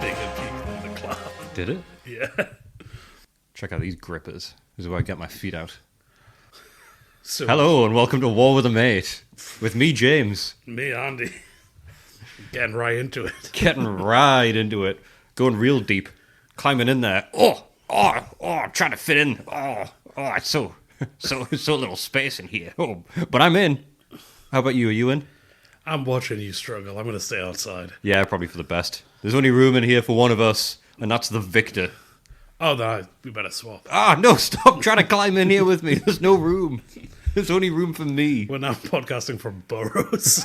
bigger peak than the cloud. Did it? Yeah. Check out these grippers. This is where I get my feet out. So Hello and welcome to War with a Mate. With me, James. me, Andy, getting right into it. Getting right into it. Going real deep. Climbing in there. Oh, trying to fit in. It's so little space in here. Oh, but I'm in. How about you? Are you in? I'm watching you struggle. I'm going to stay outside. Yeah, probably for the best. There's only room in here for one of us, and that's the victor. Oh, no, we better swap. No, stop trying to climb in here with me. There's no room. There's only room for me. We're now podcasting from burrows.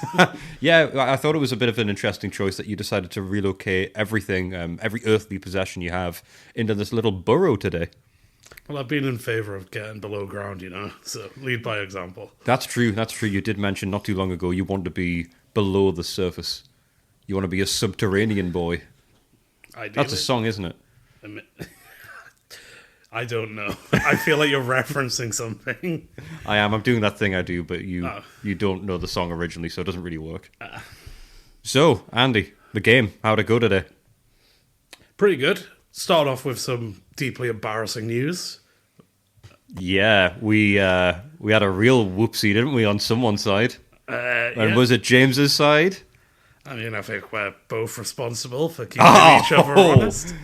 Yeah, I thought it was a bit of an interesting choice that you decided to relocate everything, every earthly possession you have, into this little burrow today. Well, I've been in favour of getting below ground, so lead by example. That's true. You did mention not too long ago you want to be below the surface. You want to be a subterranean boy. Ideally. That's a song, isn't it? I don't know. I feel like you're referencing something. I am. I'm doing that thing I do, but you don't know the song originally, so it doesn't really work. So, Andy, the game, how'd it go today? Pretty good. Start off with some deeply embarrassing news. Yeah, we had a real whoopsie, didn't we, on someone's side? And was it James's side? I mean, I think we're both responsible for keeping each other honest.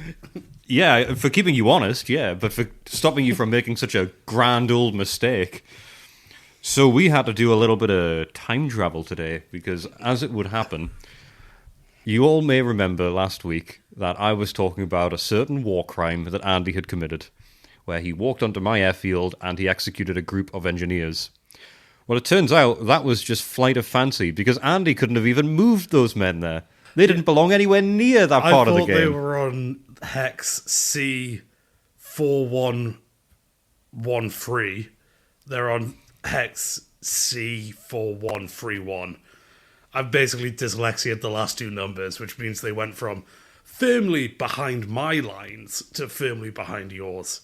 Yeah, for keeping you honest, yeah, but for stopping you from making such a grand old mistake. So we had to do a little bit of time travel today, because as it would happen, you all may remember last week that I was talking about a certain war crime that Andy had committed, where he walked onto my airfield and he executed a group of engineers. Well, it turns out that was just flight of fancy, because Andy couldn't have even moved those men there. They didn't belong anywhere near that part of the game. I thought they were on hex C4113. They're on hex C4131. I've basically dyslexiated the last two numbers, which means they went from firmly behind my lines to firmly behind yours.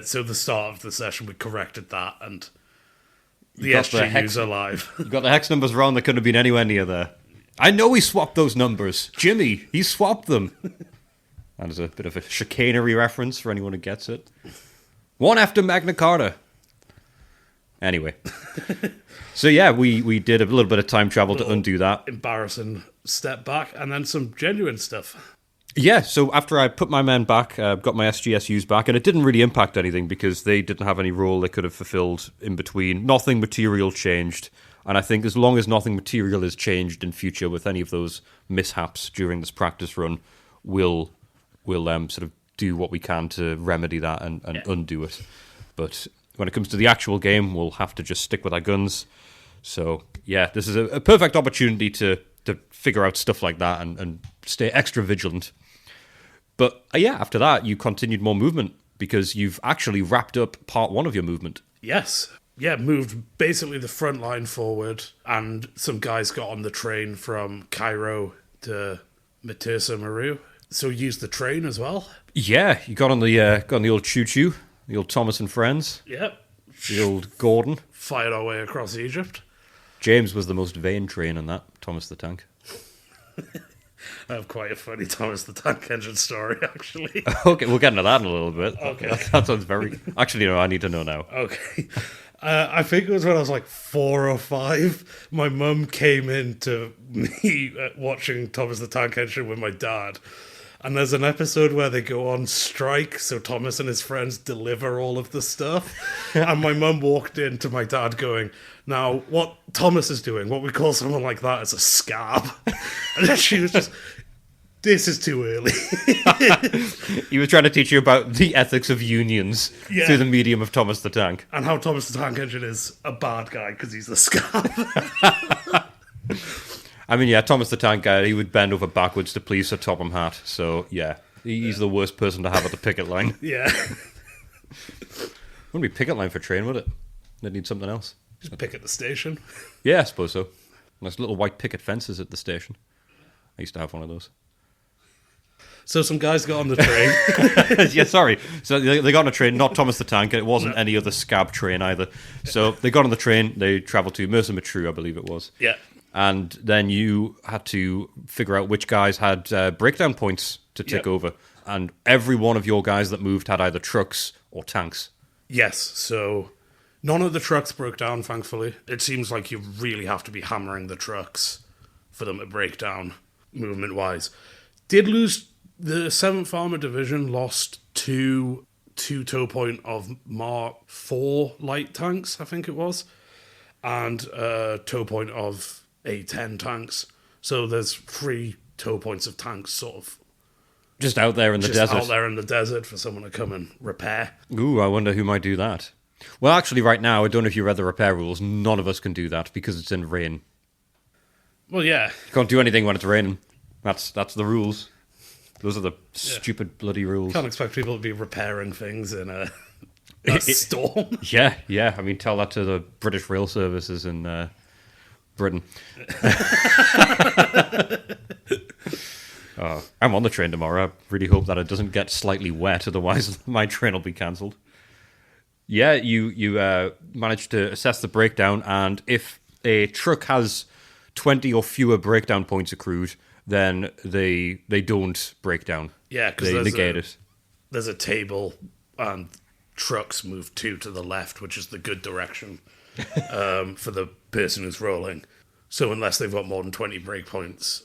So the start of the session, we corrected that, and the SGU's alive. You got the hex numbers wrong. They couldn't have been anywhere near there. I know he swapped those numbers. Jimmy, he swapped them. That is a bit of a chicanery reference for anyone who gets it. One after Magna Carta. Anyway. So yeah, we did a little bit of time travel to undo that. Embarrassing step back, and then some genuine stuff. Yeah, so after I put my men back, got my SGSUs back, and it didn't really impact anything because they didn't have any role they could have fulfilled in between. Nothing material changed. And I think as long as nothing material is changed in future with any of those mishaps during this practice run, we'll sort of do what we can to remedy that and undo it. But when it comes to the actual game, we'll have to just stick with our guns. So, yeah, this is a perfect opportunity to figure out stuff like that and stay extra vigilant. But, after that, you continued more movement because you've actually wrapped up part one of your movement. Yes. Yeah, moved basically the front line forward, and some guys got on the train from Cairo to Matersa Maru. So used the train as well. Yeah, you got on the old choo-choo, the old Thomas and Friends. Yep. The old Gordon. Fired our way across Egypt. James was the most vain train in that, Thomas the Tank. I have quite a funny Thomas the Tank Engine story, actually. Okay, we'll get into that in a little bit. Okay. That sounds very... Actually, no, I need to know now. Okay. I think it was when I was like 4 or 5. My mum came in to me watching Thomas the Tank Engine with my dad. And there's an episode where they go on strike, so Thomas and his friends deliver all of the stuff. And my mum walked in to my dad going, now, what Thomas is doing, what we call someone like that is a scab. And then she was just... This is too early. He was trying to teach you about the ethics of unions through the medium of Thomas the Tank. And how Thomas the Tank Engine is a bad guy because he's a scab. I mean, yeah, Thomas the Tank Guy, he would bend over backwards to please Sir Topham Hatt. So, yeah, he's the worst person to have at the picket line. Yeah. Wouldn't be picket line for train, would it? They'd need something else. Just picket the station. Yeah, I suppose so. There's little white picket fences at the station. I used to have one of those. So some guys got on the train. Yeah, sorry. So they got on a train, not Thomas the Tank, and it wasn't any other scab train either. So they got on the train, they travelled to Mersa Matruh, I believe it was. Yeah. And then you had to figure out which guys had breakdown points to tick over. And every one of your guys that moved had either trucks or tanks. Yes, so none of the trucks broke down, thankfully. It seems like you really have to be hammering the trucks for them to break down, movement-wise. Did lose the 7th Armored Division, lost two tow point of Mark IV light tanks, I think it was, and a tow point of A10 tanks. So there's 3 tow points of tanks sort of just out there in the desert. Out there in the desert for someone to come and repair. Ooh, I wonder who might do that. Well, actually, right now, I don't know if you read the repair rules. None of us can do that because it's in rain. Well, yeah. You can't do anything when it's raining. That's the rules. Those are the stupid bloody rules. Can't expect people to be repairing things in a storm. Yeah. I mean, tell that to the British rail services in Britain. I'm on the train tomorrow. I really hope that it doesn't get slightly wet, otherwise my train will be cancelled. Yeah, you managed to assess the breakdown, and if a truck has 20 or fewer breakdown points accrued, then they don't break down. Yeah, because they negate it. There's a table, and trucks move 2 to the left, which is the good direction for the person who's rolling. So unless they've got more than 20 break points,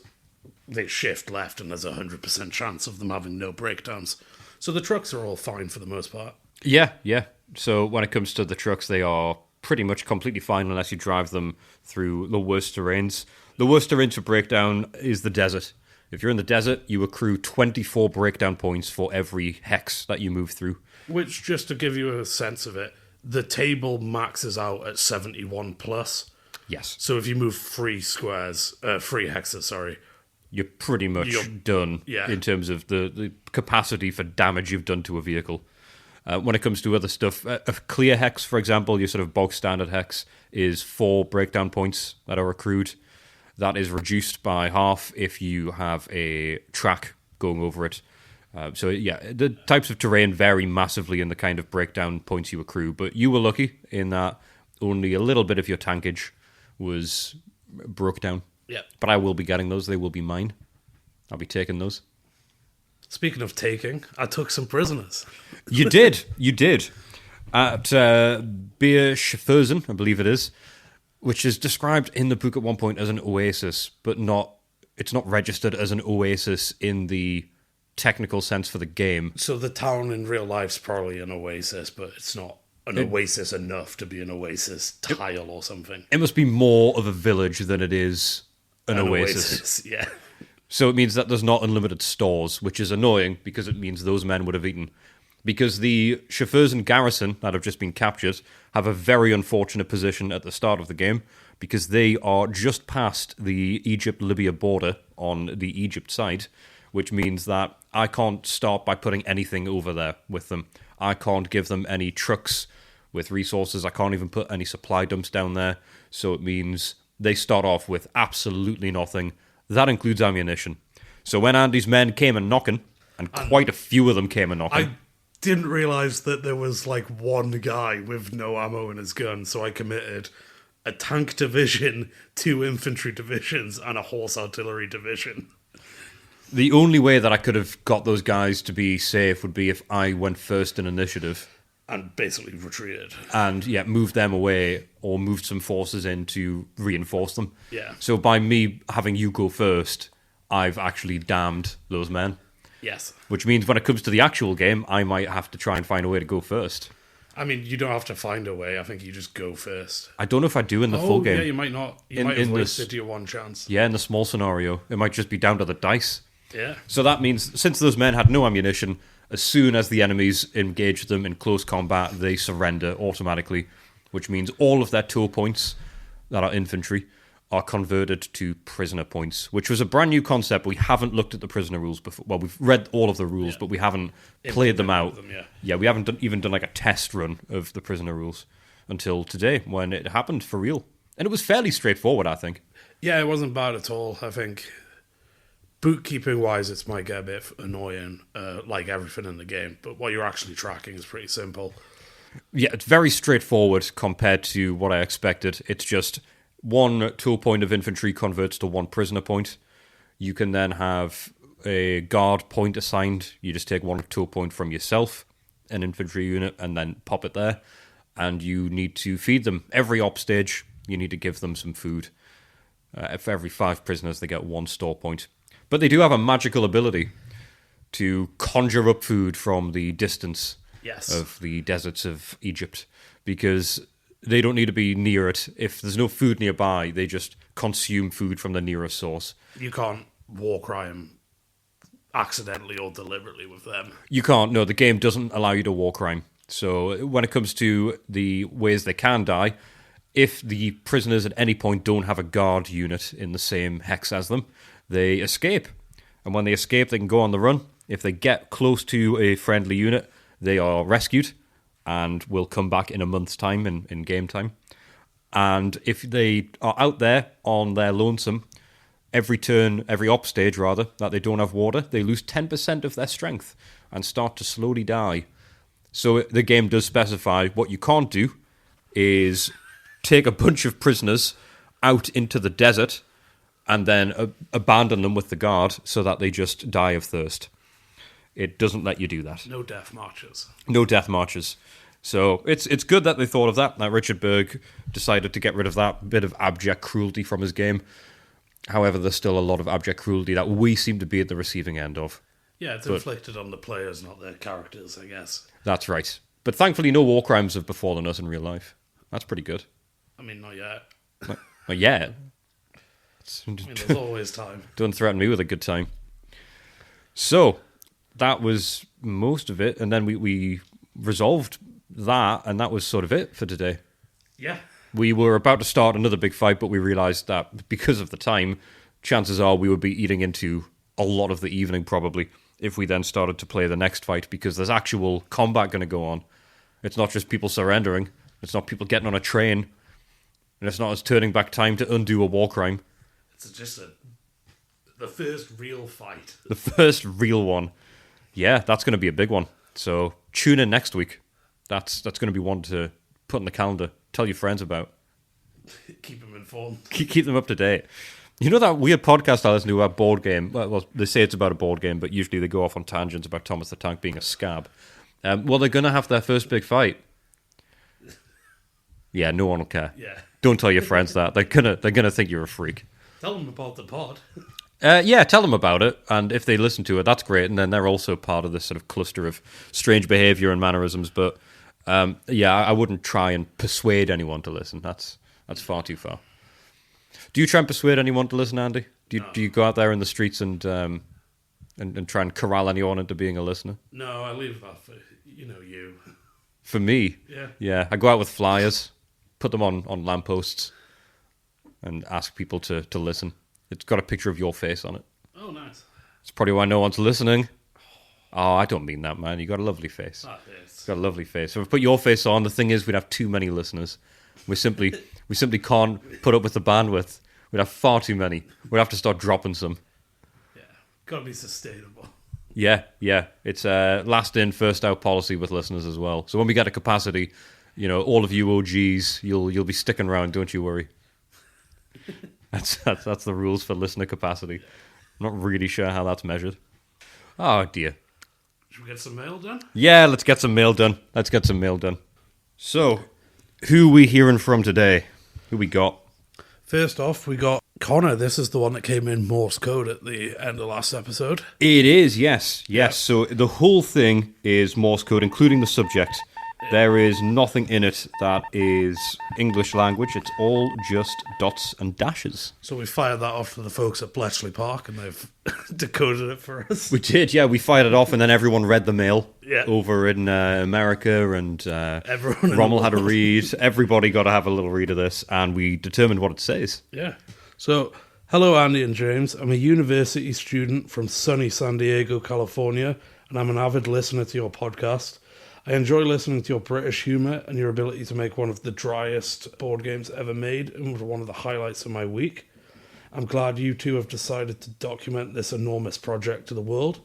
they shift left, and there's a 100% chance of them having no breakdowns. So the trucks are all fine for the most part. Yeah. So when it comes to the trucks, they are pretty much completely fine unless you drive them through the worst terrains. The worst terrain for breakdown is the desert. If you're in the desert, you accrue 24 breakdown points for every hex that you move through. Which, just to give you a sense of it, the table maxes out at 71 plus. Yes. So if you move 3 hexes, you're pretty much done in terms of the capacity for damage you've done to a vehicle. When it comes to other stuff, a clear hex, for example, your sort of bog standard hex, is 4 breakdown points that are accrued. That is reduced by half if you have a track going over it. The types of terrain vary massively in the kind of breakdown points you accrue, but you were lucky in that only a little bit of your tankage was broke down. Yeah. But I will be getting those. They will be mine. I'll be taking those. Speaking of taking, I took some prisoners. You did. At Beershausen, I believe it is, which is described in the book at one point as an oasis, but it's not registered as an oasis in the technical sense for the game. So the town in real life's probably an oasis, but it's not an oasis enough to be an oasis tile or something. It must be more of a village than it is an oasis. Yeah. So it means that there's not unlimited stores, which is annoying because it means those men would have eaten. Because the Schaffhausen garrison that have just been captured have a very unfortunate position at the start of the game because they are just past the Egypt-Libya border on the Egypt side, which means that I can't start by putting anything over there with them. I can't give them any trucks with resources. I can't even put any supply dumps down there. So it means they start off with absolutely nothing. That includes ammunition. So when Andy's men came a knocking, and quite a few of them came a knocking... I didn't realise that there was like one guy with no ammo in his gun, so I committed a tank division, 2 infantry divisions, and a horse artillery division. The only way that I could have got those guys to be safe would be if I went first in initiative. And basically retreated. And, moved them away or moved some forces in to reinforce them. Yeah. So by me having you go first, I've actually damned those men. Yes. Which means when it comes to the actual game, I might have to try and find a way to go first. I mean, you don't have to find a way. I think you just go first. I don't know if I do in the full game. Yeah, you might not. You might have wasted your one chance. Yeah, in the small scenario. It might just be down to the dice. Yeah. So that means, since those men had no ammunition, as soon as the enemies engage them in close combat, they surrender automatically, which means all of their tow points that are infantry are converted to prisoner points, which was a brand new concept. We haven't looked at the prisoner rules before. Well, we've read all of the rules, but we haven't played them out. We haven't even done like a test run of the prisoner rules until today when it happened for real. And it was fairly straightforward, I think. Yeah, it wasn't bad at all, I think. Bookkeeping-wise, it might get a bit annoying, like everything in the game, but what you're actually tracking is pretty simple. Yeah, it's very straightforward compared to what I expected. It's just 1 tool point of infantry converts to 1 prisoner point. You can then have a guard point assigned. You just take 1 tool point from yourself, an infantry unit, and then pop it there. And you need to feed them. Every op stage, you need to give them some food. For every 5 prisoners, they get 1 store point. But they do have a magical ability to conjure up food from the distance of the deserts of Egypt, because they don't need to be near it. If there's no food nearby, they just consume food from the nearest source. You can't war crime accidentally or deliberately with them. You can't. No, the game doesn't allow you to war crime. So when it comes to the ways they can die, if the prisoners at any point don't have a guard unit in the same hex as them, they escape. And when they escape, they can go on the run. If they get close to a friendly unit, they are rescued and will come back in a month's time, in game time. And if they are out there on their lonesome, every turn, every op stage rather, that they don't have water, they lose 10% of their strength and start to slowly die. So the game does specify what you can't do is take a bunch of prisoners out into the desert and then abandon them with the guard so that they just die of thirst. It doesn't let you do that. No death marches. No death marches. So it's good that they thought of that Richard Berg decided to get rid of that bit of abject cruelty from his game. However, there's still a lot of abject cruelty that we seem to be at the receiving end of. Yeah, it's inflicted on the players, not their characters, I guess. That's right. But thankfully, no war crimes have befallen us in real life. That's pretty good. I mean, not yet. Not yet. I mean, there's always time. Don't threaten me with a good time. So, that was most of it. And then we resolved that, and that was sort of it for today. Yeah. We were about to start another big fight, but we realised that because of the time, chances are we would be eating into a lot of the evening probably if we then started to play the next fight, because there's actual combat going to go on. It's not just people surrendering. It's not people getting on a train. And it's not us turning back time to undo a war crime. It's just the first real fight. The first real one. Yeah, that's going to be a big one. So tune in next week. That's going to be one to put in the calendar. Tell your friends about. Keep them informed. Keep them up to date. You know that weird podcast I listen to about board game? Well, they say it's about a board game, but usually they go off on tangents about Thomas the Tank being a scab. Well, they're going to have their first big fight. Yeah, no one will care. Yeah. Don't tell your friends that. They're gonna think you're a freak. Tell them about the pod. Yeah, tell them about it, and if they listen to it, that's great. And then they're also part of this sort of cluster of strange behaviour and mannerisms. But yeah, I wouldn't try and persuade anyone to listen. That's far too far. Do you try and persuade anyone to listen, Andy? Do you go out there in the streets and try and corral anyone into being a listener? No, I leave that for you. For me, yeah, I go out with flyers, put them on lampposts, and ask people to listen. It's got a picture of your face on it. Oh, nice. It's probably why no one's listening. Oh, I don't mean that, man. You got a lovely face. That is. Got a lovely face. So if we put your face on, the thing is, we'd have too many listeners. We simply can't put up with the bandwidth. We'd have far too many. We'd have to start dropping some. Yeah, gotta be sustainable. Yeah. It's a last in, first out policy with listeners as well. So when we get a capacity, all of you OGs, you'll be sticking around. Don't you worry. That's the rules for listener capacity. I'm not really sure how that's measured. Oh dear. Should we get some mail done? Yeah, let's get some mail done. So, who we hearing from today? Who we got? First off, we got Connor. This is the one that came in Morse code at the end of last episode. It is, yes. So the whole thing is Morse code, including the subject. There is nothing in it that is English language. It's all just dots and dashes. So we fired that off to the folks at Bletchley Park, and they've decoded it for us. We did, yeah. We fired it off, and then everyone read the mail Yeah. over in America, and Everyone in Rommel the had a world. read. Everybody got to have a little read of this, and we determined what it says. Yeah. So, hello, Andy and James. I'm a university student from sunny San Diego, California, and I'm an avid listener to your podcast. I enjoy listening to your British humour and your ability to make one of the driest board games ever made, and was one of the highlights of my week. I'm glad you two have decided to document this enormous project to the world.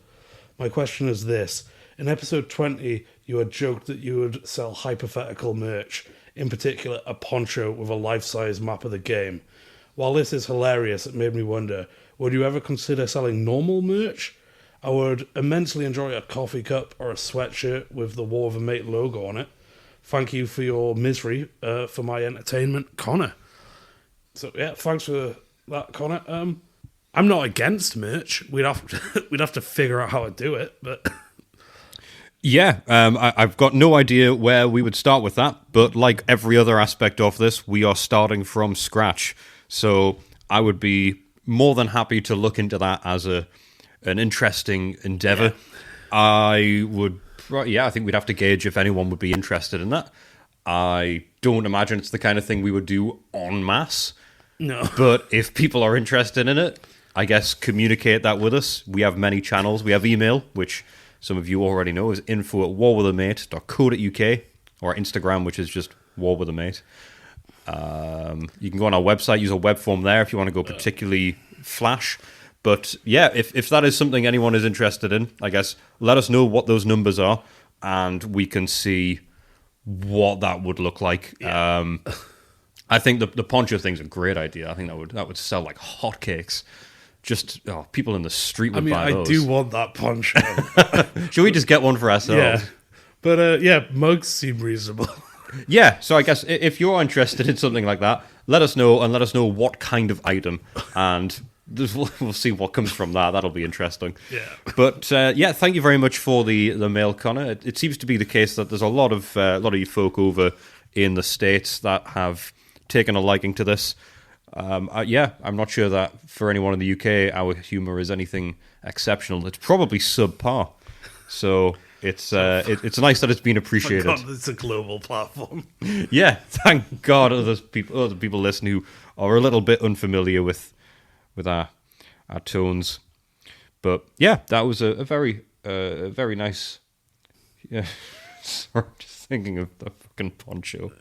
My question is this. In episode 20, you had joked that you would sell hypothetical merch. in particular a poncho with a life-size map of the game. While this is hilarious, it made me wonder, would you ever consider selling normal merch? I would immensely enjoy a coffee cup or a sweatshirt with the War of a Mate logo on it. Thank you for your misery, for my entertainment, Connor. So yeah, thanks for that, Connor. I'm not against merch. We'd have to figure out how to do it, but Yeah, I've got no idea where we would start with that, but like every other aspect of this, we are starting from scratch. So I would be more than happy to look into that as an interesting endeavor. Yeah. I think we'd have to gauge if anyone would be interested in that. I don't imagine it's the kind of thing we would do en masse. no. But if people are interested in it, I guess communicate that with us. We have many channels. We have email, which some of you already know is info@warwithamate.co.uk, or Instagram, which is just warwithamate. You can go on our website, use a web form there if you want to go particularly flash. But yeah, if that is something anyone is interested in, I guess let us know what those numbers are, and we can see what that would look like. Yeah. I think the poncho thing's a great idea. I think that would sell like hotcakes. Just people in the street would buy those. I do want that poncho. Should we just get one for ourselves? Yeah. But mugs seem reasonable. Yeah, so I guess if you're interested in something like that, let us know, and let us know what kind of item, and we'll see what comes from that. That'll be interesting. Yeah. But thank you very much for the mail, Connor. It seems to be the case that there's a lot of you folk over in the States that have taken a liking to this. I'm not sure that for anyone in the UK, our humour is anything exceptional. It's probably subpar. So it's nice that it's been appreciated. Thank God, it's a global platform. Yeah, thank God other people listen who are a little bit unfamiliar with our tones. But yeah, that was a very nice. Yeah, sorry, just thinking of the fucking poncho.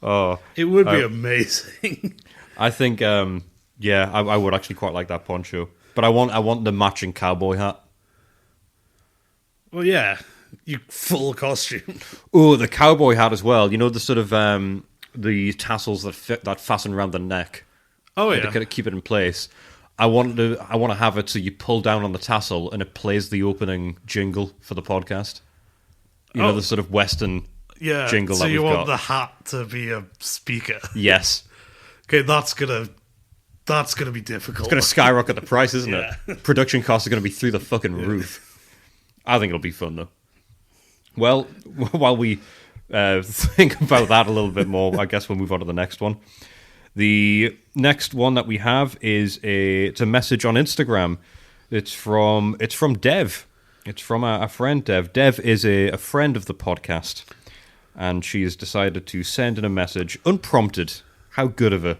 Oh, It would be amazing. I think I would actually quite like that poncho, but I want the matching cowboy hat. Well, yeah, you full costume. Oh, the cowboy hat as well. You know, the sort of the tassels that fasten around the neck. Oh yeah, to kind of keep it in place. I want to have it so you pull down on the tassel and it plays the opening jingle for the podcast. You know, the sort of Western jingle so that we've you want got. the hat to be a speaker? Yes. Okay, that's gonna be difficult. It's going to skyrocket the price, isn't Yeah. it? Production costs are going to be through the fucking roof. I think it'll be fun, though. Well, while we think about that a little bit more, I guess we'll move on to the next one. The next one that we have is it's a message on Instagram. It's from Dev. It's from our friend Dev. Dev is a friend of the podcast, and she has decided to send in a message unprompted. How good of her.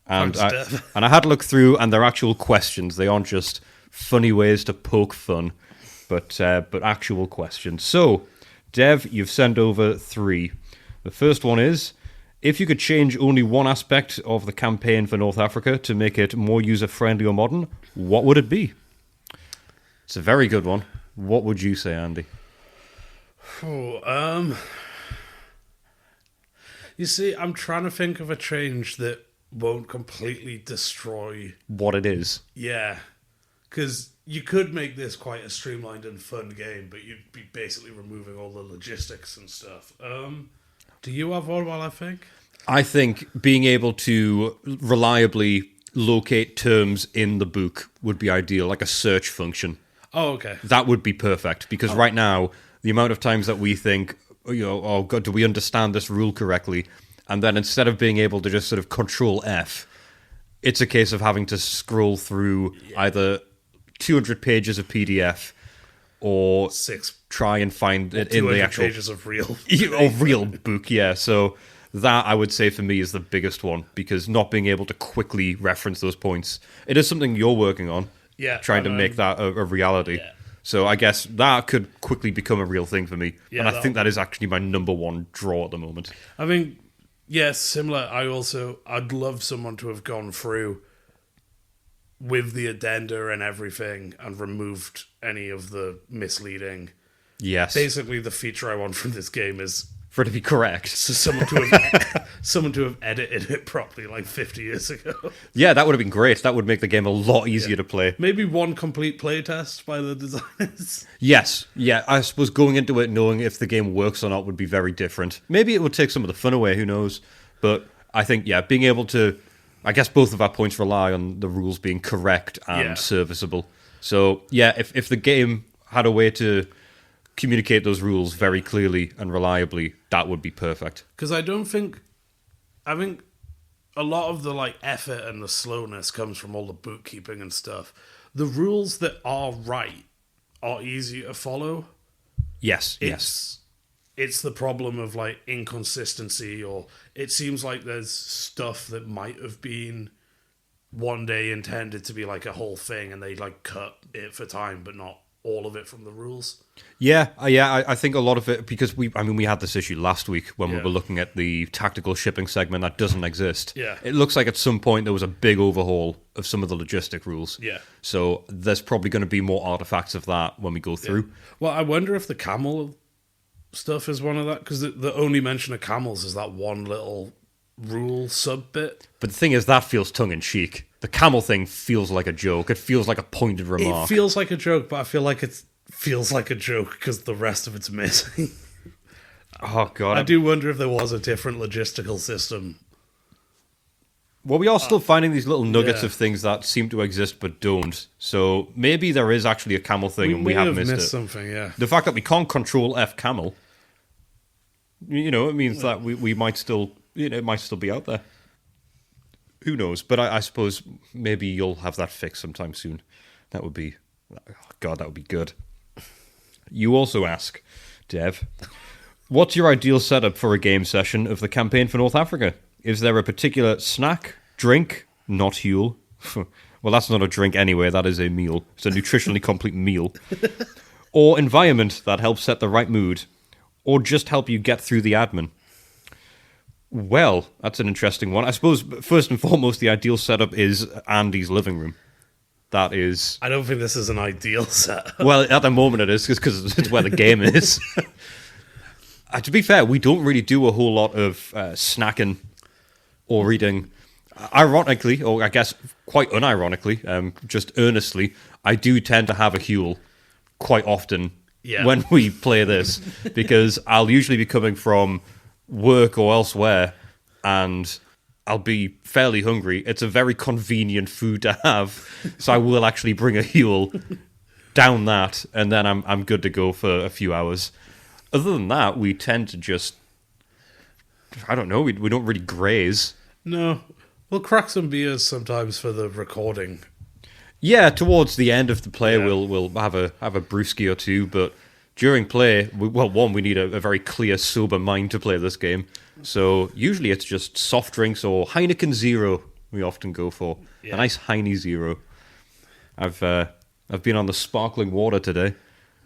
And Thanks, Dev. And I had to look through, and they're actual questions. They aren't just funny ways to poke fun, but actual questions. So, Dev, you've sent over 3. The first one is, if you could change only one aspect of the campaign for North Africa to make it more user-friendly or modern, what would it be? It's a very good one. What would you say, Andy? You see, I'm trying to think of a change that won't completely destroy. What it is. Yeah, because you could make this quite a streamlined and fun game, but you'd be basically removing all the logistics and stuff. Do you have one while I think? I think being able to reliably locate terms in the book would be ideal, like a search function. Oh, okay. That would be perfect, because right now, the amount of times that we think, oh God, do we understand this rule correctly? And then instead of being able to just sort of Control F, it's a case of having to scroll through either 200 pages of PDF or try and find it in the actual pages of real real book. Yeah, so that I would say for me is the biggest one, because not being able to quickly reference those points, it is something you're working on. Yeah, trying to make that a reality. Yeah. So I guess that could quickly become a real thing for me. Yeah, and I think that is actually my number one draw at the moment. I mean, yes, similar. I'd love someone to have gone through with the addenda and everything and removed any of the misleading. Yes. Basically, the feature I want from this game is for it to be correct. So someone to have edited it properly like 50 years ago. Yeah, that would have been great. That would make the game a lot easier to play. Maybe one complete playtest by the designers. Yes, yeah. I suppose going into it knowing if the game works or not would be very different. Maybe it would take some of the fun away, who knows? But I think, yeah, being able to... I guess both of our points rely on the rules being correct and serviceable. So, yeah, if the game had a way to communicate those rules very clearly and reliably, that would be perfect. Because I think a lot of the like effort and the slowness comes from all the bookkeeping and stuff. The rules that are right are easy to follow. Yes. It's the problem of like inconsistency, or it seems like there's stuff that might have been one day intended to be like a whole thing, and they like cut it for time, but not all of it from the rules. Yeah. I think a lot of it, because we had this issue last week when we were looking at the tactical shipping segment that doesn't exist. Yeah. It looks like at some point there was a big overhaul of some of the logistic rules. Yeah. So there's probably going to be more artifacts of that when we go through. Yeah. Well, I wonder if the camel stuff is one of that, because the only mention of camels is that one little rule sub bit. But the thing is, that feels tongue-in-cheek. The camel thing feels like a joke. It feels like a pointed remark. It feels like a joke, but I feel like it feels like a joke because the rest of it's missing. Oh, God. I do wonder if there was a different logistical system. Well, we are still finding these little nuggets of things that seem to exist but don't. So maybe there is actually a camel thing and we have missed it. Something, yeah. The fact that we can't control F camel, it means that we might still, it might still be out there. Who knows? But I suppose maybe you'll have that fixed sometime soon. That would be, God, that would be good. You also ask, Dev, what's your ideal setup for a game session of the campaign for North Africa? Is there a particular snack, drink, not Huel? Well, that's not a drink anyway, that is a meal. It's a nutritionally complete meal. Or environment that helps set the right mood, or just help you get through the admin? Well, that's an interesting one. I suppose, first and foremost, the ideal setup is Andy's living room. That is... I don't think this is an ideal setup. Well, at the moment it is, because it's where the game is. To be fair, we don't really do a whole lot of snacking or reading. Ironically, or I guess quite unironically, just earnestly, I do tend to have a Huel quite often when we play this, because I'll usually be coming from work or elsewhere, and I'll be fairly hungry. It's a very convenient food to have, so I will actually bring a Huel, down that, and then I'm good to go for a few hours. Other than that, we tend to just, I don't know, we don't really graze. No, we'll crack some beers sometimes for the recording. Yeah, towards the end of the play, we'll have a brewski or two, but during play, we need a very clear, sober mind to play this game. So usually it's just soft drinks or Heineken Zero we often go for. A nice Heine Zero. I've been on the sparkling water today,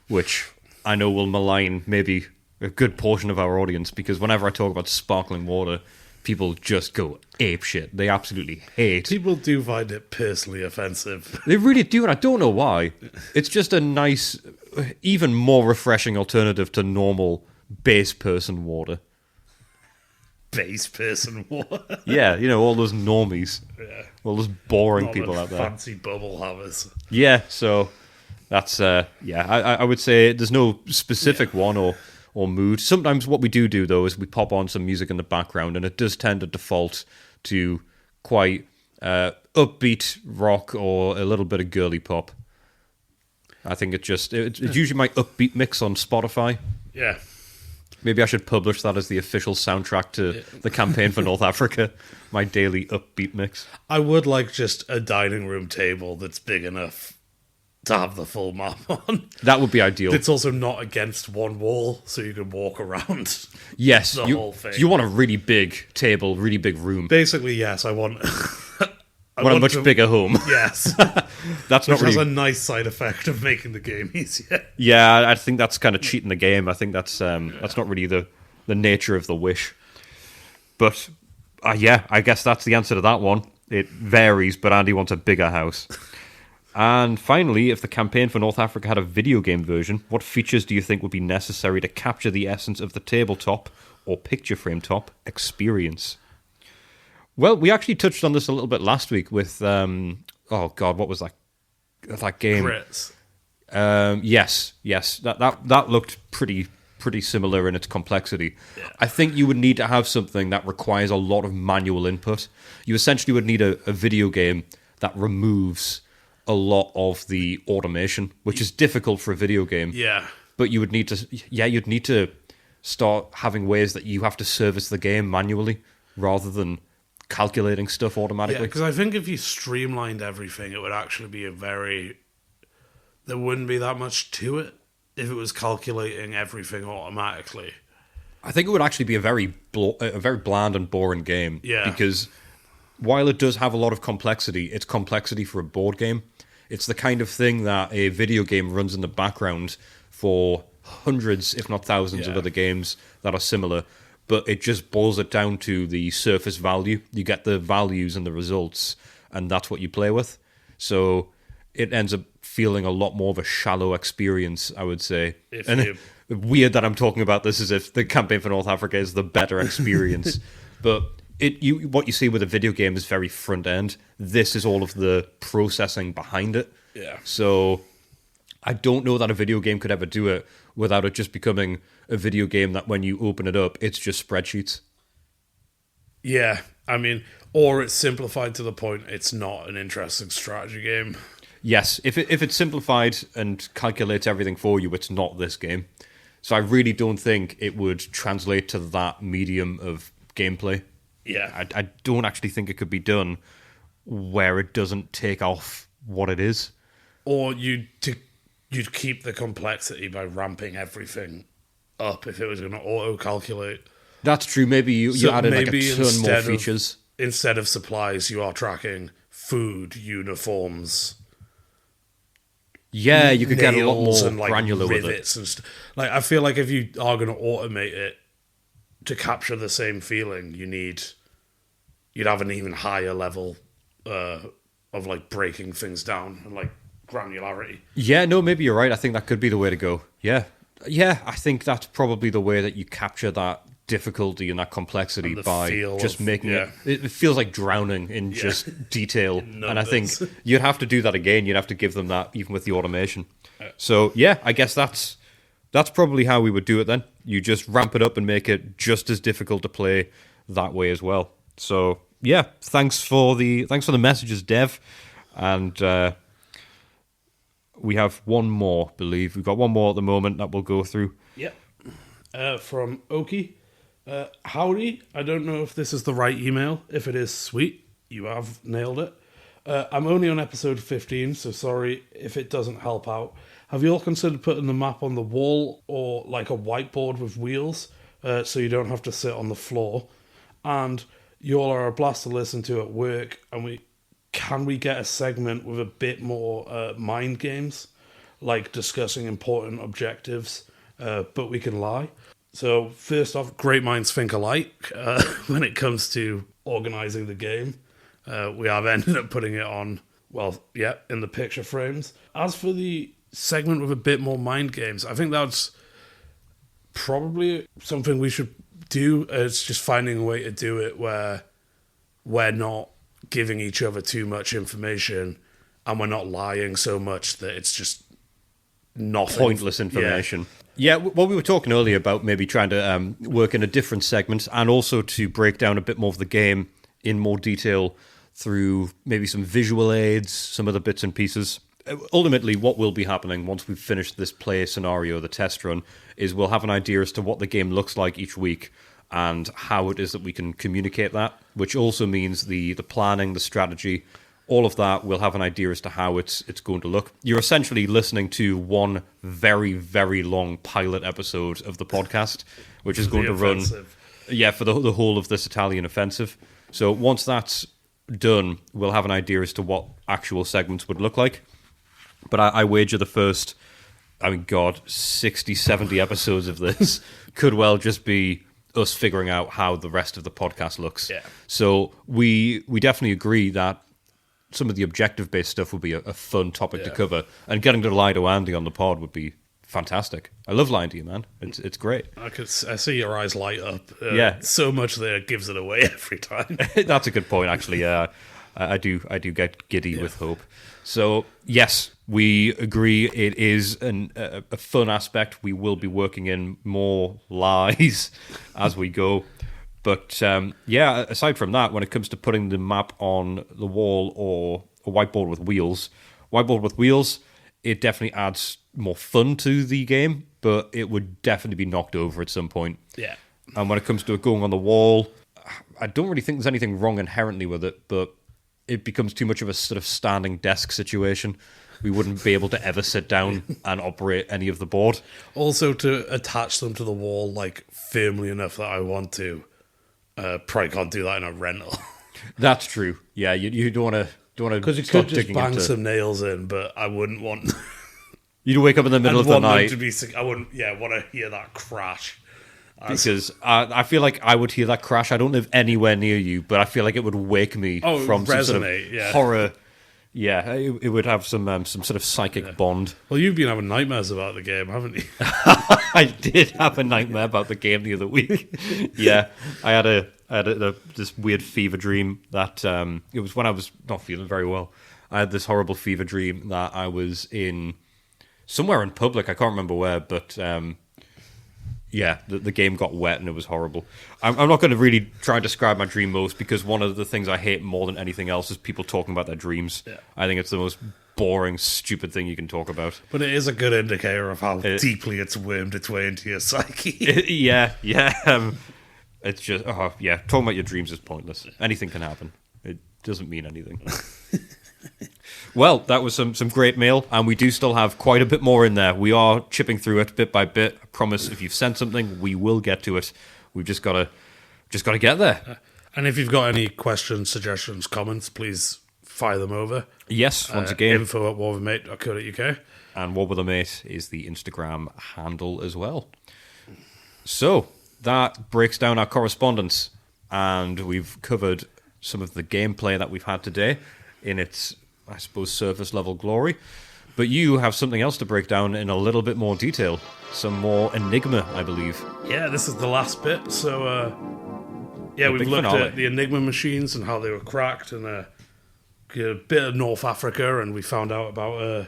which I know will malign maybe a good portion of our audience, because whenever I talk about sparkling water, people just go apeshit. They absolutely hate. People do find it personally offensive. They really do, and I don't know why. It's just a nice, even more refreshing alternative to normal base person water. Base person water? Yeah, all those normies. Yeah. All those boring All people out there. Fancy bubble havers. Yeah, so that's, I would say there's no specific one or mood. Sometimes what we do though, is we pop on some music in the background, and it does tend to default to quite upbeat rock or a little bit of girly pop. I think it's usually my upbeat mix on Spotify. Yeah. Maybe I should publish that as the official soundtrack to the campaign for North Africa. My daily upbeat mix. I would like just a dining room table that's big enough to have the full map on. That would be ideal. It's also not against one wall, so you can walk around. Yes, the whole thing. You want a really big table, really big room. Basically, yes, I want a much bigger home. Yes. That's not really... has really... a nice side effect of making the game easier. Yeah, I think that's kind of cheating the game. I think that's not really the nature of the wish. But, I guess that's the answer to that one. It varies, but Andy wants a bigger house. And finally, if the campaign for North Africa had a video game version, what features do you think would be necessary to capture the essence of the tabletop or picture frame top experience? Well, we actually touched on this a little bit last week with, oh god, what was that game? Crits. Yes. That looked pretty similar in its complexity. Yeah. I think you would need to have something that requires a lot of manual input. You essentially would need a video game that removes a lot of the automation, which is difficult for a video game. Yeah. But you'd need to start having ways that you have to service the game manually rather than calculating stuff automatically. Yeah, because I think if you streamlined everything, it would actually be there wouldn't be that much to it if it was calculating everything automatically. I think it would actually be a very bland and boring game. Yeah. Because while it does have a lot of complexity, it's complexity for a board game. It's the kind of thing that a video game runs in the background for hundreds, if not thousands, of other games that are similar. But it just boils it down to the surface value. You get the values and the results, and that's what you play with. So it ends up feeling a lot more of a shallow experience, I would say. Weird that I'm talking about this as if the campaign for North Africa is the better experience. But what you see with a video game is very front end. This is all of the processing behind it. Yeah. So I don't know that a video game could ever do it without it just becoming a video game that when you open it up, it's just spreadsheets. Yeah, I mean, or it's simplified to the point it's not an interesting strategy game. Yes, if it's simplified and calculates everything for you, it's not this game. So I really don't think it would translate to that medium of gameplay. Yeah. I don't actually think it could be done where it doesn't take off what it is. Or you'd keep the complexity by ramping everything up if it was going to auto-calculate. That's true. Maybe you added like a ton more features. Instead of supplies, you are tracking food, uniforms. Yeah, you could get a lot more and, granular with it. And like, I feel like if you are going to automate it to capture the same feeling, you'd have an even higher level of like breaking things down and like granularity. Yeah, no, maybe you're right. I think that could be the way to go. Yeah, I think that's probably the way that you capture that difficulty and that complexity by just making it. It feels like drowning in just detail, and I think you'd have to do that again. You'd have to give them that even with the automation. So yeah, I guess that's probably how we would do it then. You just ramp it up and make it just as difficult to play that way as well. So yeah, thanks for the messages, Dev, and we have one more. Believe we've got one more at the moment that we'll go through. Yep, from Oki. Howdy, I don't know if this is the right email. If it is, sweet, you have nailed it. I'm only on episode 15, so sorry if it doesn't help out. Have you all considered putting the map on the wall or like a whiteboard with wheels so you don't have to sit on the floor? And you all are a blast to listen to at work, and can we get a segment with a bit more mind games, like discussing important objectives, but we can lie? So, first off, great minds think alike when it comes to organising the game. We have ended up putting it on, in the picture frames. As for the segment with a bit more mind games, I think that's probably something we should do. It's just finding a way to do it where we're not giving each other too much information and we're not lying so much that it's just nothing. Pointless information. Yeah, well, we were talking earlier about maybe trying to work in a different segment and also to break down a bit more of the game in more detail through maybe some visual aids, some other bits and pieces. Ultimately, what will be happening once we've finished this play scenario, the test run, is we'll have an idea as to what the game looks like each week and how it is that we can communicate that, which also means the planning, the strategy, all of that, we'll have an idea as to how it's going to look. You're essentially listening to one very, very long pilot episode of the podcast, which is going to run for the whole of this Italian offensive. So once that's done, we'll have an idea as to what actual segments would look like. But I wager the first, 60, 70 episodes of this could well just be us figuring out how the rest of the podcast looks. Yeah. So we definitely agree that some of the objective-based stuff would be a fun topic to cover, and getting to lie to Andy on the pod would be fantastic. I love lying to you, man. It's great. I see your eyes light up. So much that it gives it away every time. That's a good point, actually. I do get giddy with hope. So yes, we agree. It is a fun aspect. We will be working in more lies as we go. But aside from that, when it comes to putting the map on the wall or a whiteboard with wheels, it definitely adds more fun to the game, but it would definitely be knocked over at some point. Yeah. And when it comes to it going on the wall, I don't really think there's anything wrong inherently with it, but it becomes too much of a sort of standing desk situation. We wouldn't be able to ever sit down and operate any of the board. Also, to attach them to the wall like firmly enough that I want to, probably can't do that in a rental. That's true. Yeah, you don't want to because you could just bang some nails in, but I wouldn't want. You'd wake up in the middle of the night. I wouldn't. Yeah, want to hear that crash. Because I feel like I would hear that crash. I don't live anywhere near you, but I feel like it would wake me from some sort of horror. Yeah, it would have some sort of psychic bond. Well, you've been having nightmares about the game, haven't you? I did have a nightmare about the game the other week. Yeah, I had this weird fever dream that it was when I was not feeling very well. I had this horrible fever dream that I was in somewhere in public. I can't remember where, but the game got wet and it was horrible. I'm not going to really try and describe my dream most, because one of the things I hate more than anything else is people talking about their dreams. Yeah. I think it's the most boring, stupid thing you can talk about. But it is a good indicator of how deeply it's wormed its way into your psyche. It's just, talking about your dreams is pointless. Anything can happen. It doesn't mean anything. Well, that was some great mail, and we do still have quite a bit more in there. We are chipping through it bit by bit. I promise, if you've sent something, we will get to it. We've just got to get there. And if you've got any questions, suggestions, comments, please fire them over. Yes, once again, info@warwithmate.co.uk. And warwithmate is the Instagram handle as well. So that breaks down our correspondence, and we've covered some of the gameplay that we've had today in its, I suppose, surface level glory. But you have something else to break down in a little bit more detail. Some more Enigma, I believe. Yeah, this is the last bit. So, we've looked at the Enigma machines and how they were cracked, and a bit of North Africa, and we found out about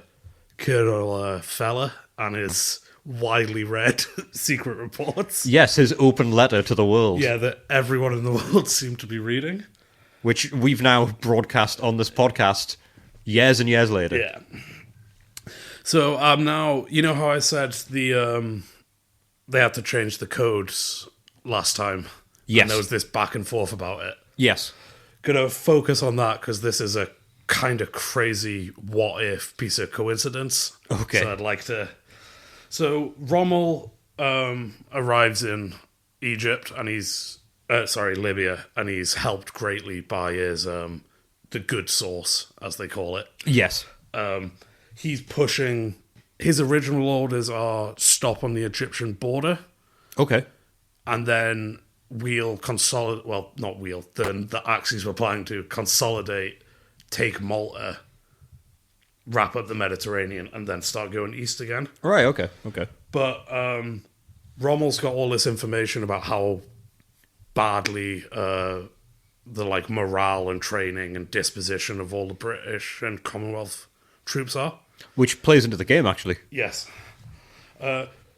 Colonel Feller and his widely read secret reports. Yes, his open letter to the world. Yeah, that everyone in the world seemed to be reading. Which we've now broadcast on this podcast years and years later. Yeah. So now, you know how I said they had to change the codes last time? Yes. And there was this back and forth about it. Yes. Gonna focus on that because this is a kind of crazy what-if piece of coincidence. Okay. So I'd like to... So Rommel arrives in Egypt, and he's... Libya, and he's helped greatly by his the good source, as they call it. Yes. He's pushing... His original orders are stop on the Egyptian border. Okay. And then we'll consolidate... Well, not we'll. Then the Axis were planning to consolidate, take Malta, wrap up the Mediterranean, and then start going east again. Right, okay. But Rommel's got all this information about how badly the morale and training and disposition of all the British and Commonwealth troops are. Which plays into the game, actually. Yes.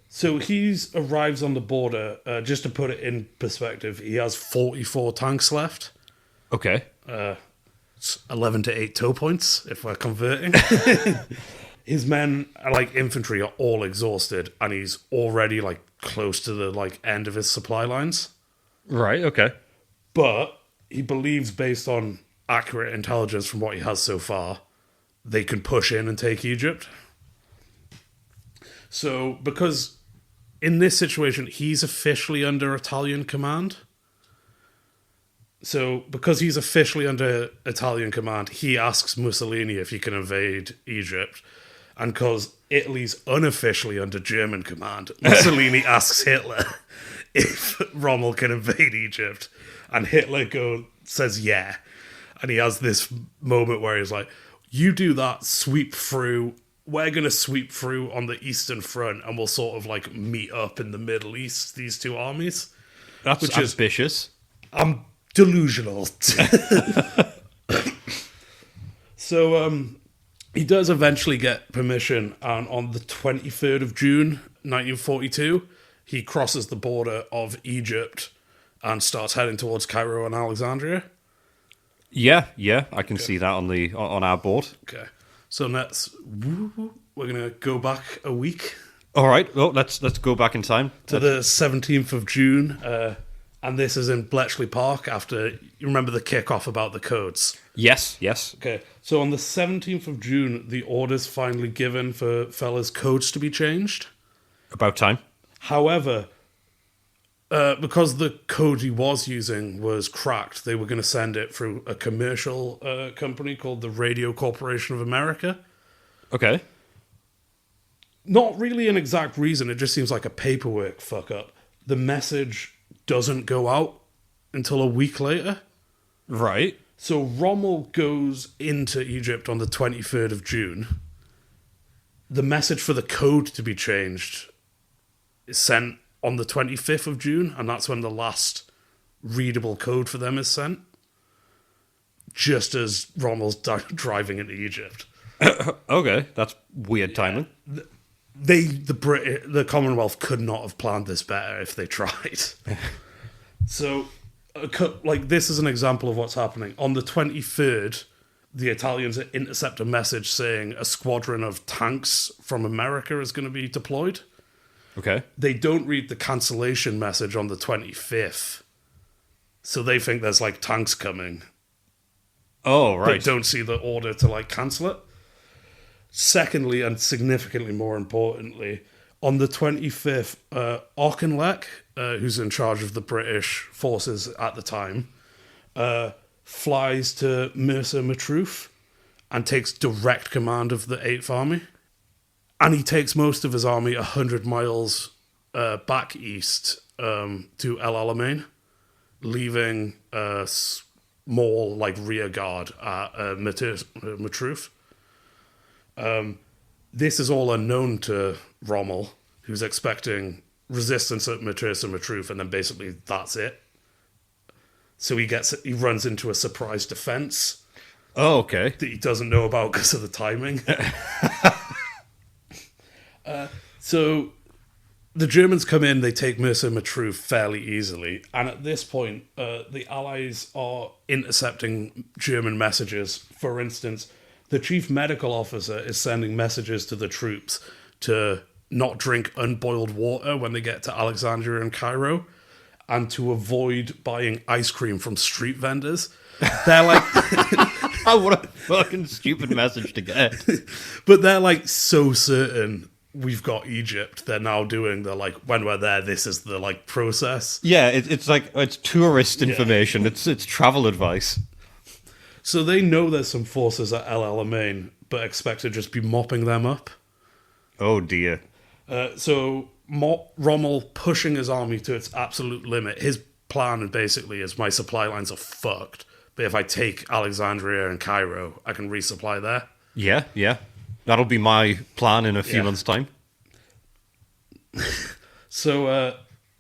So he's arrives on the border, just to put it in perspective, he has 44 tanks left. Okay. It's 11 to 8 tow points, if we're converting. His men, infantry, are all exhausted, and he's already, close to the, end of his supply lines. Right, okay. But he believes, based on accurate intelligence from what he has so far, they can push in and take Egypt. So, because in this situation, he's officially under Italian command. So, because he's officially under Italian command, he asks Mussolini if he can invade Egypt. And because Italy's unofficially under German command, Mussolini asks Hitler if Rommel can invade Egypt, and Hitler says yeah. And he has this moment where he's like, you do that, sweep through. We're going to sweep through on the Eastern Front and we'll sort of like meet up in the Middle East, these two armies. That's ambitious. I'm delusional. So he does eventually get permission, and on the 23rd of June, 1942, he crosses the border of Egypt and starts heading towards Cairo and Alexandria. Yeah, I can see that on our board. Okay, so we're going to go back a week. All right, well, let's go back in time. To the 17th of June, and this is in Bletchley Park after, you remember the kickoff about the codes? Yes. Okay, so on the 17th of June, the order's finally given for fellas' codes to be changed. About time. However, because the code he was using was cracked, they were going to send it through a commercial company called the Radio Corporation of America. Okay. Not really an exact reason, it just seems like a paperwork fuck-up. The message doesn't go out until a week later. Right. So Rommel goes into Egypt on the 23rd of June. The message for the code to be changed is sent on the 25th of June, and that's when the last readable code for them is sent. Just as Rommel's driving into Egypt. Okay, that's weird timing. The Commonwealth could not have planned this better if they tried. So, this is an example of what's happening. On the 23rd, the Italians intercept a message saying a squadron of tanks from America is going to be deployed. Okay. They don't read the cancellation message on the 25th. So they think there's, tanks coming. Oh, right. But don't see the order to, cancel it. Secondly, and significantly more importantly, on the 25th, Auchinleck, who's in charge of the British forces at the time, flies to Mersa Matruh and takes direct command of the 8th Army. And he takes most of his army 100 miles back east to El Alamein, leaving a small rear guard at Matruh. This is all unknown to Rommel, who's expecting resistance at Matruh, and then basically that's it. So he runs into a surprise defense. Oh, okay. That he doesn't know about because of the timing. So the Germans come in, they take Mersa Matruh fairly easily, and at this point, the Allies are intercepting German messages. For instance, the chief medical officer is sending messages to the troops to not drink unboiled water when they get to Alexandria and Cairo, and to avoid buying ice cream from street vendors. They're like... What a fucking stupid message to get. But they're so certain we've got Egypt. They're now doing when we're there, this is the process. Yeah, it's tourist information. Yeah. It's travel advice. So they know there's some forces at El Alamein, but expect to just be mopping them up. Oh dear. So Rommel pushing his army to its absolute limit. His plan basically is my supply lines are fucked, but if I take Alexandria and Cairo, I can resupply there. Yeah. That'll be my plan in a few months' time. So,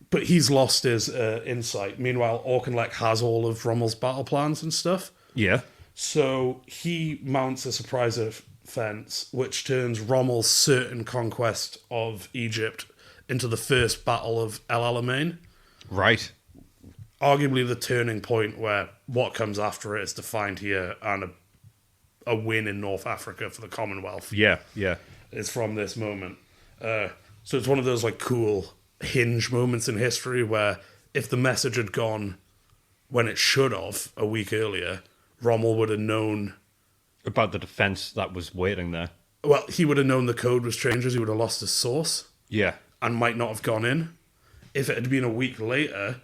but he's lost his insight. Meanwhile, Auchinleck has all of Rommel's battle plans and stuff. Yeah. So he mounts a surprise offense, which turns Rommel's certain conquest of Egypt into the first battle of El Alamein. Right. Arguably the turning point where what comes after it is defined here, and a win in North Africa for the Commonwealth. Yeah. Is from this moment. So it's one of those cool hinge moments in history where if the message had gone when it should have a week earlier, Rommel would have known about the defense that was waiting there. Well, he would have known the code was changed. He would have lost his source. Yeah. And might not have gone in. If it had been a week later,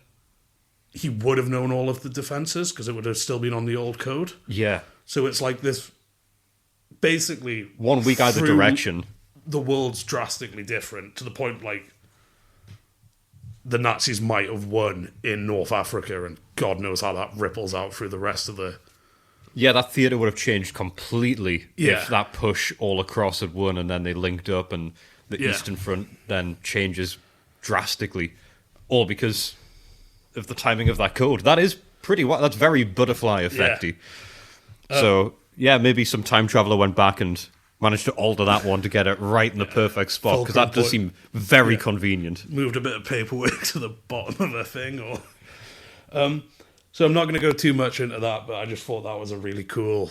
he would have known all of the defenses because it would have still been on the old code. Yeah. So it's this, basically... 1 week either direction. The world's drastically different to the point, the Nazis might have won in North Africa, and God knows how that ripples out through the rest of the Yeah, that theatre would have changed completely Yeah. if that push all across had won and then they linked up and the Yeah. Eastern Front then changes drastically. All because of the timing of that code. That is that's very butterfly effecty. So, yeah, maybe some time traveller went back and managed to alter that one to get it right in the perfect spot, because that does seem very convenient. Moved a bit of paperwork to the bottom of a thing, or... So I'm not going to go too much into that, but I just thought that was a really cool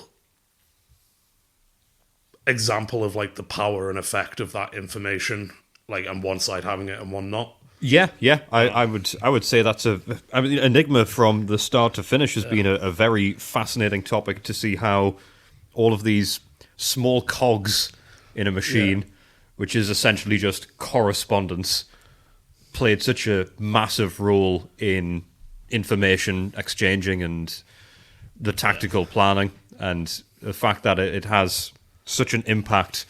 example of like the power and effect of that information, like, and one side having it and one not. Yeah. I would say that's Enigma from the start to finish has been a very fascinating topic to see how all of these small cogs in a machine, which is essentially just correspondence, played such a massive role in information exchanging and the tactical planning, and the fact that it has such an impact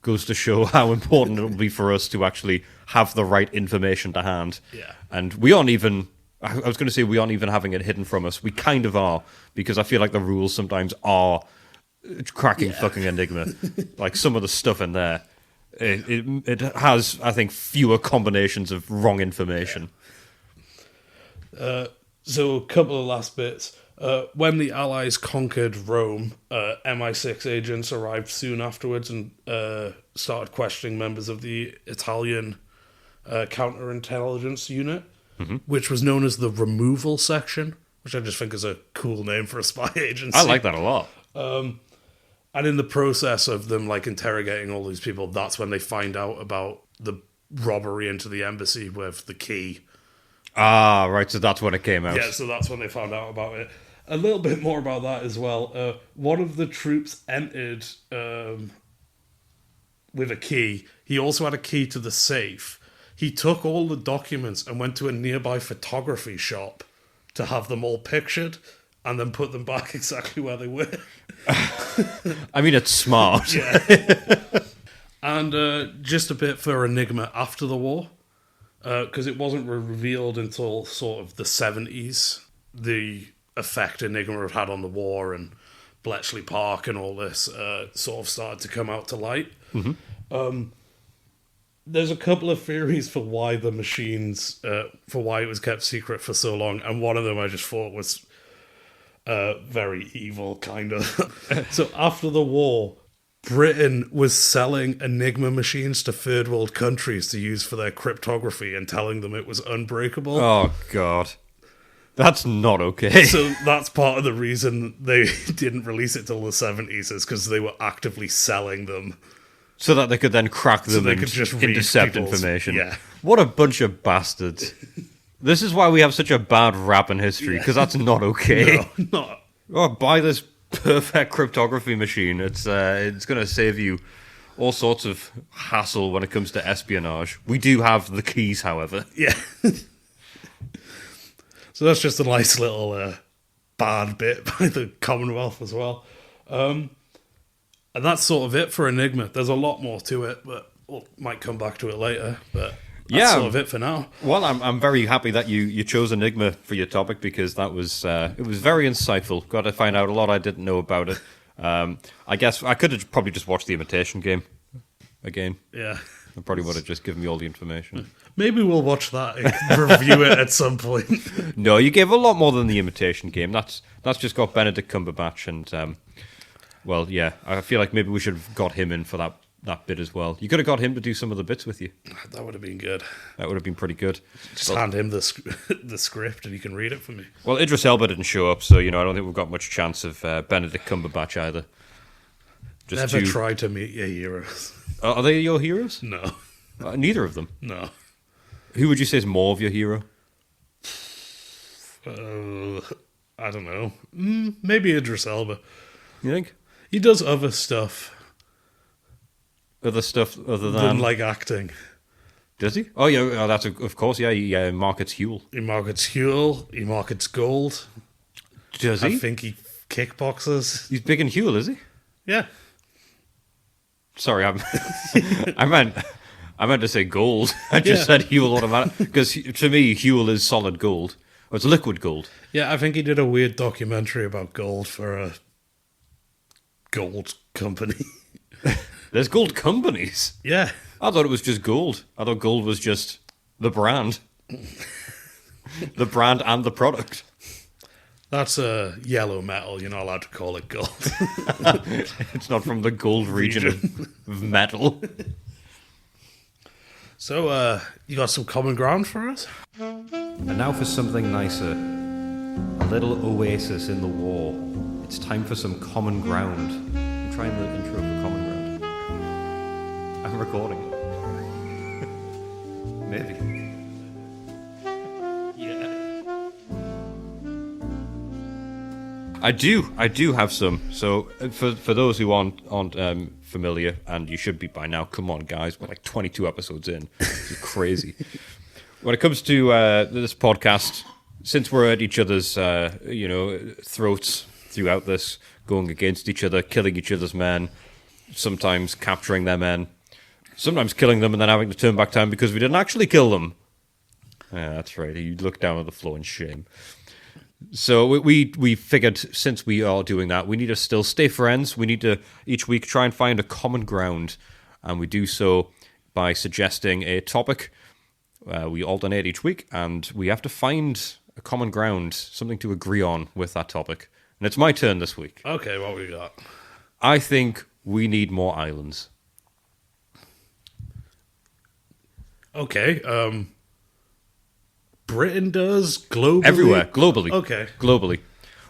goes to show how important it will be for us to actually have the right information to hand. Yeah. And we aren't even, I was going to say we aren't even having it hidden from us. We kind of are, because I feel like the rules sometimes are cracking fucking Enigma. Like some of the stuff in there, it has, I think, fewer combinations of wrong information. So a couple of last bits. When the Allies conquered Rome, MI6 agents arrived soon afterwards and started questioning members of the Italian counterintelligence unit, which was known as the Removal Section, which I just think is a cool name for a spy agency. I like that a lot. And in the process of them like interrogating all these people, that's when they find out about the robbery into the embassy with the key. Ah, right, so that's when it came out. Yeah, so that's when they found out about it. A little bit more about that as well. One of the troops entered with a key. He also had a key to the safe. He took all the documents and went to a nearby photography shop to have them all pictured and then put them back exactly where they were. I mean, it's smart. Yeah. And just a bit for Enigma after the war, because it wasn't revealed until sort of the 70s, the effect Enigma had on the war and Bletchley Park and all this sort of started to come out to light. There's a couple of theories for why the machines, for why it was kept secret for so long, and one of them I just thought was very evil, kind of. So after the war, Britain was selling Enigma machines to third world countries to use for their cryptography and telling them it was unbreakable. Oh, God. That's not okay. So that's part of the reason they didn't release it till the 70s, is because they were actively selling them. So that they could then crack them they and could just read intercept people's- information. yeah. What a bunch of bastards. This is why we have such a bad rap in history, because that's not okay. No, not. Oh, buy this perfect cryptography machine. It's going to save you all sorts of hassle when it comes to espionage. We do have the keys, however. Yeah. So that's just a nice little bad bit by the Commonwealth as well. And that's sort of it for Enigma. There's a lot more to it, but we might come back to it later. But that's sort of it for now. Well, I'm very happy that you chose Enigma for your topic, because that was it was very insightful. Got to find out a lot I didn't know about it. I guess I could have probably just watched The Imitation Game again. Yeah. It probably would have just given me all the information. Maybe we'll watch that and review it at some point. No, you gave a lot more than The Imitation Game. That's just got Benedict Cumberbatch and, well, yeah, I feel like maybe we should have got him in for that bit as well. You could have got him to do some of the bits with you. That would have been good. That would have been pretty good. Just hand him the script and he can read it for me. Well, Idris Elba didn't show up, so, I don't think we've got much chance of Benedict Cumberbatch either. Never try to meet your heroes. Are they your heroes? No. Neither of them. No. Who would you say is more of your hero? I don't know. Maybe Idris Elba. You think? He does other stuff Other stuff other than like acting. Does he? Oh, yeah, that's of course, yeah, he markets Huel. He markets Huel. He markets gold. Does he? I think he kickboxes. He's big in Huel, is he? Yeah. Sorry, I meant to say gold. I just said Huel automatically, because to me, Huel is solid gold. Or it's liquid gold. Yeah, I think he did a weird documentary about gold for gold company. There's gold companies. Yeah. I thought it was just gold. I thought gold was just the brand. The brand and the product. That's a yellow metal. You're not allowed to call it gold. It's not from the gold region of metal. So, you got some common ground for us? And now for something nicer. A little oasis in the war. It's time for some common ground. I'm trying the intro for common ground. I'm recording it. Maybe. I do have some. So for those who aren't familiar, and you should be by now, come on guys, we're like 22 episodes in. This is crazy. When it comes to this podcast, since we're at each other's throats throughout this, going against each other, killing each other's men, sometimes capturing their men, sometimes killing them and then having to turn back time because we didn't actually kill them. Yeah, that's right. You look down on the floor in shame. So we figured, since we are doing that, we need to still stay friends. We need to each week try and find a common ground, and we do so by suggesting a topic. We alternate each week, and we have to find a common ground, something to agree on with that topic. And it's my turn this week. Okay, what we got? I think we need more islands. Okay, Britain does? Globally? Everywhere, globally. Okay. Globally.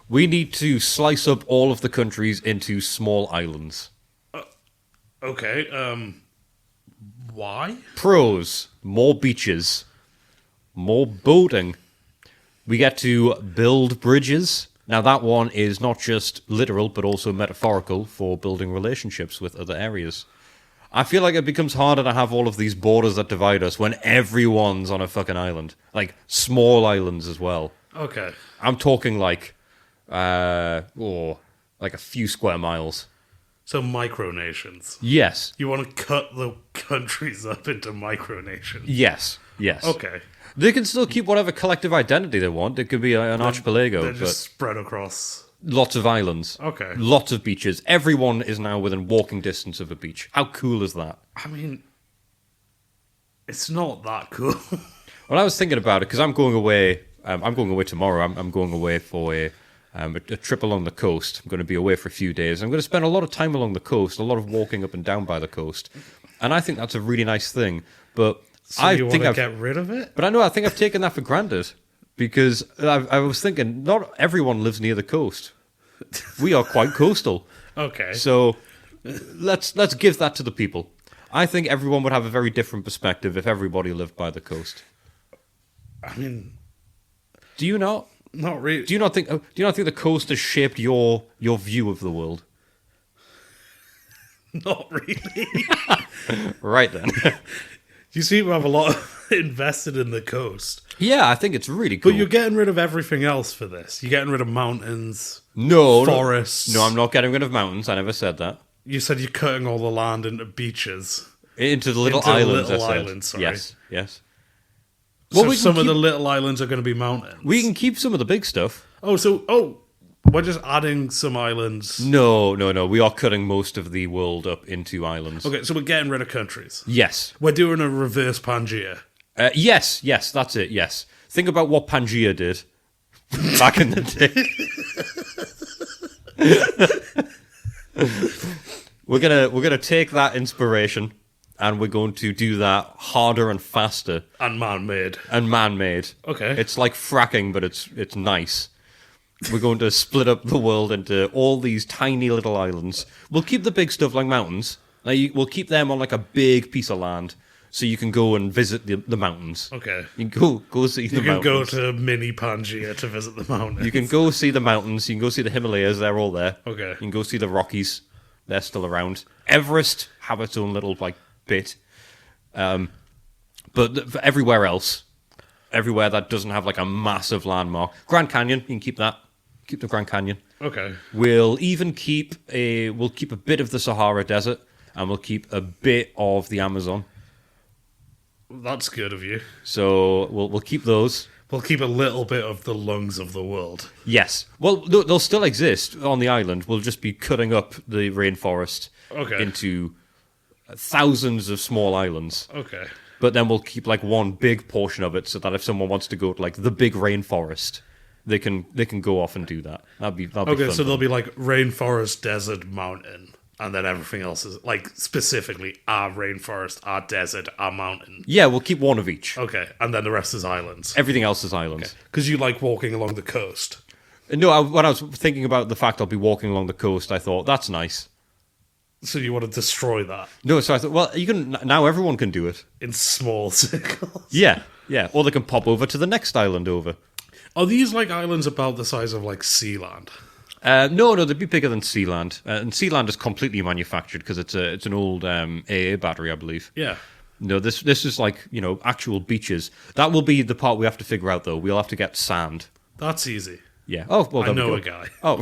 We need to slice up all of the countries into small islands. Okay, why? Pros: more beaches, more boating. We get to build bridges. Now that one is not just literal, but also metaphorical for building relationships with other areas. I feel like it becomes harder to have all of these borders that divide us when everyone's on a fucking island. Like, small islands as well. Okay. I'm talking like a few square miles. So micronations. Yes. You want to cut the countries up into micronations? Yes. Yes. Okay. They can still keep whatever collective identity they want. It could be an archipelago. They're but just spread across. lots of islands. Okay. Lots of beaches. Everyone is now within walking distance of a beach. How cool is that? I mean, it's not that cool. Well, I was thinking about it because I'm going away. I'm going away tomorrow. I'm going away for a trip along the coast. I'm going to be away for a few days. I'm going to spend a lot of time along the coast, a lot of walking up and down by the coast, and I think that's a really nice thing. But So you want to get rid of it? But I think I've taken that for granted because I was thinking not everyone lives near the coast. We are quite coastal. Okay. So let's give that to the people. I think everyone would have a very different perspective if everybody lived by the coast. I mean, Do you not? not really. Do you not think the coast has shaped your view of the world? Not really. Right then. You seem to have a lot invested in the coast. Yeah, I think it's really cool. But you're getting rid of everything else for this. You're getting rid of mountains, no forests. No, I'm not getting rid of mountains. I never said that. You said you're cutting all the land into beaches. Into the little Into the islands. little I said. islands, sorry. Yes. So we can some of keep- the little islands are going to be mountains. We can keep some of the big stuff. We're just adding some islands. No. We are cutting most of the world up into islands. Okay, so we're getting rid of countries. Yes. We're doing a reverse Pangea. Yes, that's it, yes. Think about what Pangea did back in the day. We're gonna take that inspiration and we're going to do that harder and faster. And man-made. Okay. It's like fracking, but it's nice. We're going to split up the world into all these tiny little islands. We'll keep the big stuff like mountains. We'll keep them on like a big piece of land, so you can go and visit the mountains. Okay. You can go see the mountains. You can go to mini Pangea to visit the mountains. You can go see the mountains. You can go see the Himalayas. They're all there. Okay. You can go see the Rockies. They're still around. Everest have its own little bit. But for everywhere else, everywhere that doesn't have like a massive landmark, Grand Canyon, you can keep that. Keep the Grand Canyon. Okay. We'll even keep a bit of the Sahara Desert, and we'll keep a bit of the Amazon. That's good of you. So we'll keep those. We'll keep a little bit of the lungs of the world. Yes. Well, they'll still exist on the island. We'll just be cutting up the rainforest into thousands of small islands. Okay. But then we'll keep like one big portion of it so that if someone wants to go to like the big rainforest, they can go off and do that. That'd be fun. Okay, so there'll be like rainforest, desert, mountain, and then everything else is like specifically our rainforest, our desert, our mountain. Yeah, we'll keep one of each. Okay, and then the rest is islands. Everything else is islands. Because you like walking along the coast. No, when I was thinking about the fact I'll be walking along the coast, I thought, that's nice. So you want to destroy that? No, so I thought, well, you can now everyone can do it. In small circles? Yeah. Or they can pop over to the next island over. Are these like islands about the size of like Sealand? No, they'd be bigger than Sealand. And Sealand is completely manufactured because it's an old AA battery, I believe. Yeah. No, this is like, actual beaches. That will be the part we have to figure out, though. We'll have to get sand. That's easy. Yeah. Oh, well, I know a guy. Oh,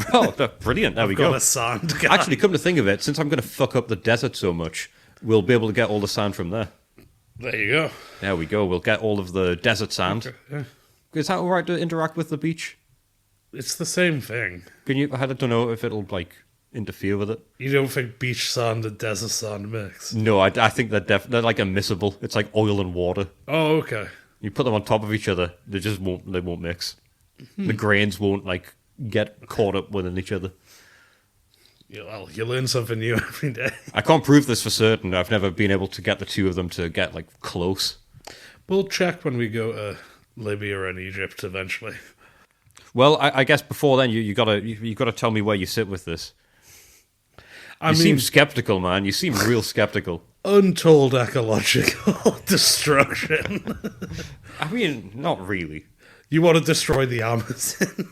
brilliant. There we go. Got a sand guy. Actually, come to think of it, since I'm going to fuck up the desert so much, we'll be able to get all the sand from there. There you go. There we go. We'll get all of the desert sand. Okay, yeah. Is that all right to interact with the beach? It's the same thing. I don't know if it'll, like, interfere with it. You don't think beach sand and desert sand mix? No, I think they're like immiscible. It's like oil and water. Oh, okay. You put them on top of each other, they won't mix. The grains won't, like, get caught up within each other. Yeah, well, you learn something new every day. I can't prove this for certain. I've never been able to get the two of them to get, like, close. We'll check when we go to Libya and Egypt eventually. Well, I guess before then, you gotta tell me where you sit with this. You seem skeptical, man. You seem real skeptical. Untold ecological destruction. I mean, not really. You want to destroy the Amazon?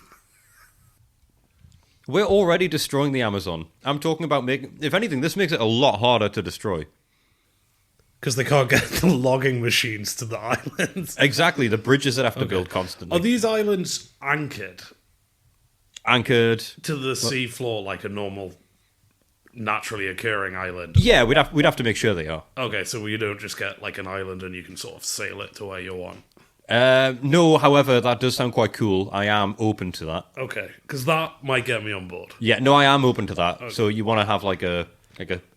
We're already destroying the Amazon. I'm talking about if anything, this makes it a lot harder to destroy. Because they can't get the logging machines to the islands. Exactly, the bridges that have to build constantly. Are these islands anchored? Anchored to the seafloor like a normal, naturally occurring island? Yeah, we'd have to make sure they are. Okay, so you don't just get like an island and you can sort of sail it to where you want. No, however, that does sound quite cool. I am open to that. Okay, because that might get me on board. Yeah, no, I am open to that. Okay. So you want to have like a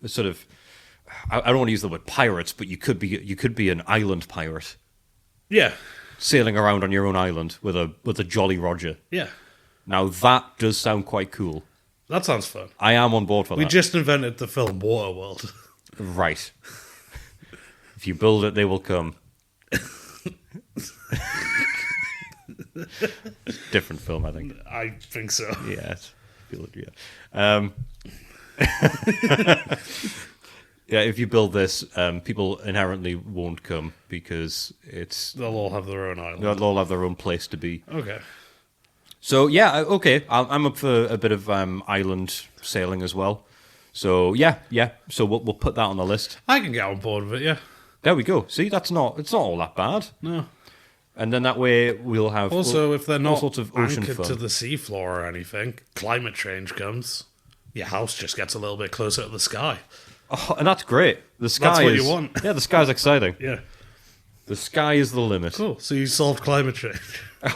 sort of, I don't want to use the word pirates, but you could be an island pirate. Yeah, sailing around on your own island with a Jolly Roger. Yeah. Now that does sound quite cool. That sounds fun. I am on board for that. We just invented the film Waterworld. Right. If you build it, they will come. Different film, I think. I think so. Yes. Yeah. Yeah, if you build this, people inherently won't come because they'll all have their own island. They'll all have their own place to be. Okay. So yeah, okay. I'm up for a bit of island sailing as well. So yeah. So we'll put that on the list. I can get on board with it. Yeah. There we go. See, it's not all that bad. No. And then that way we'll have also if they're not sorts of ocean anchored fun. to the seafloor or anything, climate change comes. Your house just gets a little bit closer to the sky. Oh, and that's great. The sky That's what is, you want. Yeah, the sky's exciting. Yeah. The sky is the limit. Cool. So you solved climate change.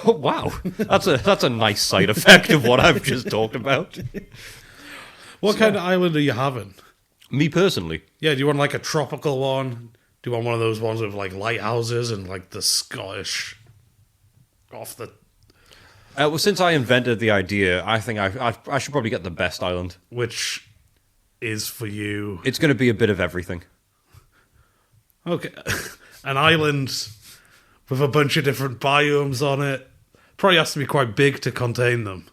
Oh wow, that's a nice side effect of what I've just talked about. What kind of island are you having? Me personally, yeah. Do you want like a tropical one? Do you want one of those ones with like lighthouses and like the Scottish off the? Well, since I invented the idea, I think I should probably get the best island. Which is for you? It's going to be a bit of everything. Okay, an island with a bunch of different biomes on it. Probably has to be quite big to contain them.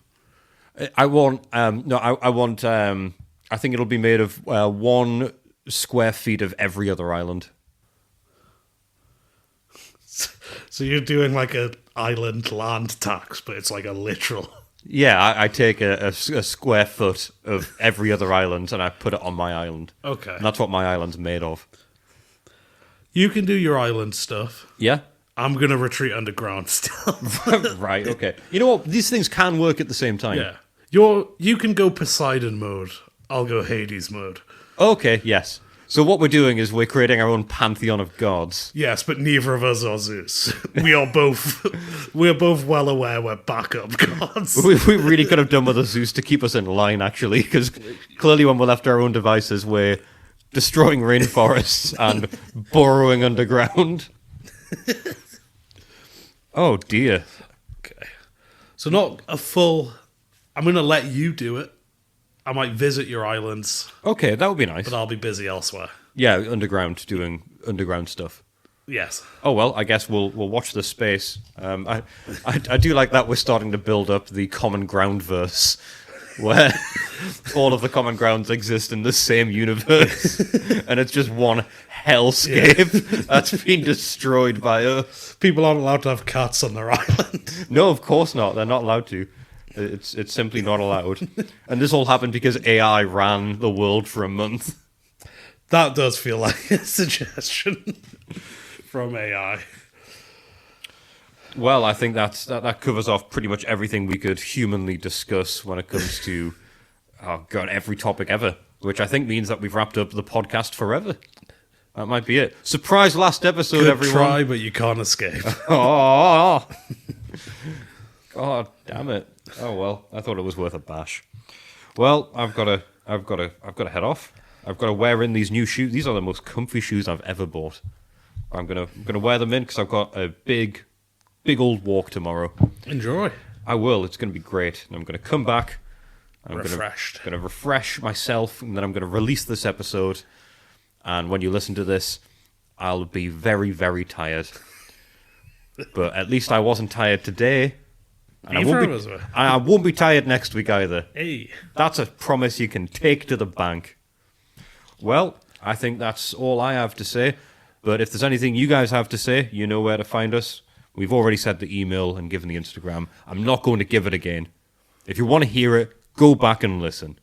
I want I think it'll be made of 1 square feet of every other island. So you're doing like an island land tax, but it's like a literal. Yeah, I take a square foot of every other island and I put it on my island. Okay. And that's what my island's made of. You can do your island stuff. Yeah? I'm going to retreat underground still. Right, okay. You know what? These things can work at the same time. Yeah. You can go Poseidon mode. I'll go Hades mode. Okay, yes. So what we're doing is we're creating our own pantheon of gods. Yes, but neither of us are Zeus. We are both well aware we're backup gods. We really could have done with a Zeus to keep us in line, actually, because clearly when we're left to our own devices, we're destroying rainforests and burrowing underground. Oh, dear. Okay. So not a full... I'm going to let you do it. I might visit your islands, Okay, that would be nice. but I'll be busy elsewhere. Yeah, underground, doing underground stuff. Yes. Oh, well, I guess we'll watch this space. I do like that we're starting to build up the common ground verse, where all of the common grounds exist in the same universe, and it's just one hellscape that's been destroyed by Earth. People aren't allowed to have cats on their island. No, of course not. They're not allowed to. It's simply not allowed. And this all happened because AI ran the world for a month. That does feel like a suggestion from AI. Well, I think that covers off pretty much everything we could humanly discuss when it comes to, oh god, every topic ever. Which I think means that we've wrapped up the podcast forever. That might be it. Surprise last episode, Good everyone. try, but you can't escape. Oh, god damn it. Oh well, I thought it was worth a bash. Well, I've got to head off. I've got to wear in these new shoes. These are the most comfy shoes I've ever bought. I'm gonna wear them in because I've got a big old walk tomorrow. Enjoy. I will. It's going to be great. And I'm going to come back. I'm Refreshed. Going to refresh myself, and then I'm going to release this episode. And when you listen to this, I'll be very, very tired. But at least I wasn't tired today. And I won't be tired next week either. Hey. That's a promise you can take to the bank. Well, I think that's all I have to say. But if there's anything you guys have to say, you know where to find us. We've already said the email and given the Instagram. I'm not going to give it again. If you want to hear it, go back and listen.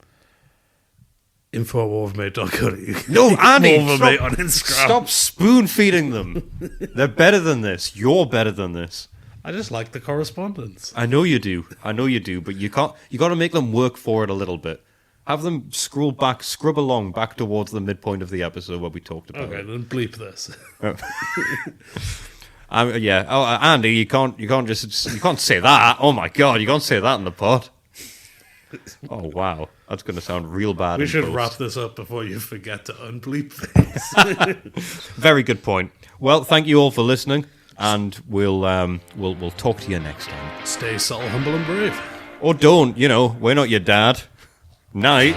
info@wolvermate.co.uk. No, Andy, Wolvermate on Instagram. Stop spoon-feeding them. They're better than this. You're better than this. I just like the correspondence. I know you do, but you got to make them work for it a little bit. Have them scrub along back towards the midpoint of the episode where we talked about Okay, it. then bleep this. Yeah. Oh, Andy, you can't say that. Oh my God, you can't say that in the pod. Oh wow, that's going to sound real bad. We in should post. wrap this up before you forget to unbleep things. Very good point. Well, thank you all for listening, and we'll talk to you next time. Stay subtle, humble, and brave. Or don't. We're not your dad. Night.